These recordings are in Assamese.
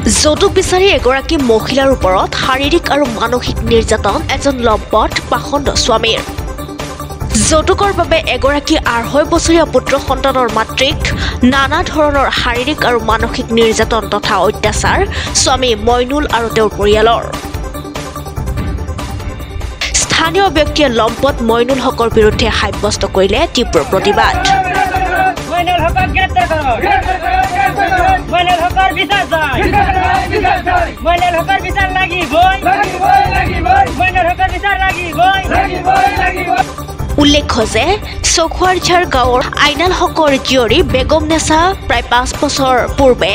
যৌতুক বিচাৰি এগৰাকী মহিলাৰ ওপৰত শাৰীৰিক আৰু মানসিক নিৰ্যাতন এজন লম্পট পাখণ্ড স্বামীৰ। যৌতুকৰ বাবে এগৰাকী ২.৫ বছৰীয়া পুত্ৰ সন্তানৰ মাতৃক নানা ধৰণৰ শাৰীৰিক আৰু মানসিক নিৰ্যাতন তথা অত্যাচাৰ স্বামী মইনুল আৰু তেওঁৰ পৰিয়ালৰ। স্থানীয় ব্যক্তিয়ে লম্পট মইনুল হকৰ বিৰুদ্ধে সাব্যস্ত কৰিলে তীব্ৰ প্ৰতিবাদ। উল্লেখ্য যে চখুৱাৰঝাৰ গাঁৱৰ আইনাল হকৰ জীয়ৰী বেগম নেছা প্ৰায় ৫ বছৰ পূৰ্বে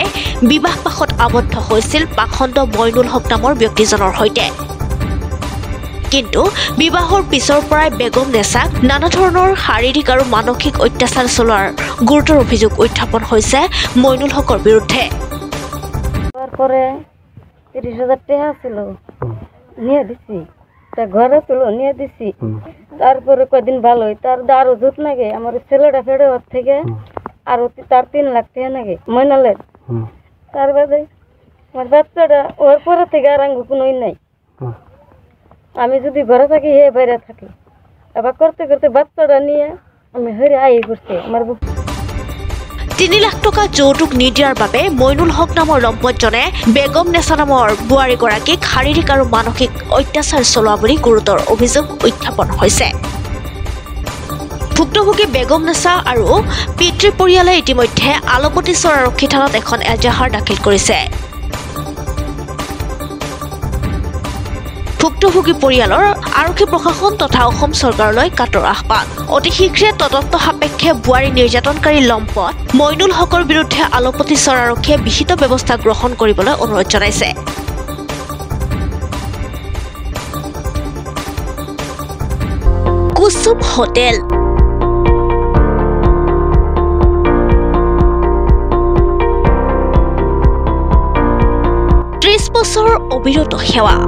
বিবাহপাশত আবদ্ধ হৈছিল পাখণ্ড মইনুল হক নামৰ ব্যক্তিজনৰ সৈতে। কিন্তু বিবাহৰ পিছৰ পৰাই বেগম নেছাক নানা ধৰণৰ শাৰীৰিক আৰু মানসিক অত্যাচাৰ চলোৱাৰ গুৰুতৰ অভিযোগ উত্থাপন হৈছে মইনুল হকৰ বিৰুদ্ধে। তারপরে ৩০,০০০ টাকা ছিল নিয়ে দিছি, তা ঘরে ছিল নিয়ে দিছি। তারপরে কদিন ভালো হয়, তার আরো জুত নাগে আমার ছেলেটা ফেড়ে ওর থেকে আরো তার ৩ লাখ টাকা নাগে ময়নালের। তার বাদে আমার বাচ্চাটা ওর পরে থেকে আর আঙ্গু কোনো নাই। আমি যদি ঘরে থাকি হে বাইরে থাকি, আবার করতে করতে বাচ্চাটা নিয়ে আমি হেরে আই করছে আমার। ৩ লাখ টকা যৌতুক নিদিয়াৰ বাবে মইনুল হক নামৰ লম্পটজনে বেগম নেছা নামৰ বোৱাৰীগৰাকীক শাৰীৰিক আৰু মানসিক অত্যাচাৰ চলোৱা বুলি গুৰুতৰ অভিযোগ উত্থাপন হৈছে। ভুক্তভোগী বেগম নেছা আৰু পিতৃ পৰিয়ালে ইতিমধ্যে আলপতিচৰ আৰক্ষী থানাত এখন এজাহাৰ দাখিল কৰিছে। ভুক্তভোগী পৰিয়ালৰ আৰক্ষী প্ৰশাসন তথা অসম চৰকাৰলৈ কাটৰ আহ্বান। অতি শীঘ্ৰে তদন্ত সাপেক্ষে বোৱাৰী নিৰ্যাতনকাৰী লম্পট মইনুল হকৰ বিৰুদ্ধে আলপতিচৰ আৰক্ষীয়ে বিহিত ব্যৱস্থা গ্ৰহণ কৰিবলৈ অনুৰোধ জনাইছে। কুসুম হোটেল ত্ৰিশ বছৰ অবিৰত সেৱা।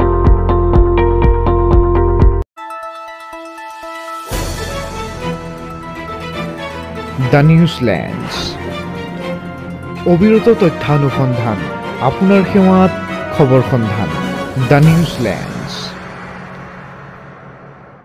দ্য নিউজলেণ্ড অবিৰত তথ্যানুসন্ধান আপোনাৰ সেৱাত খবৰ সন্ধান। দ্য নিউজলেণ্ড।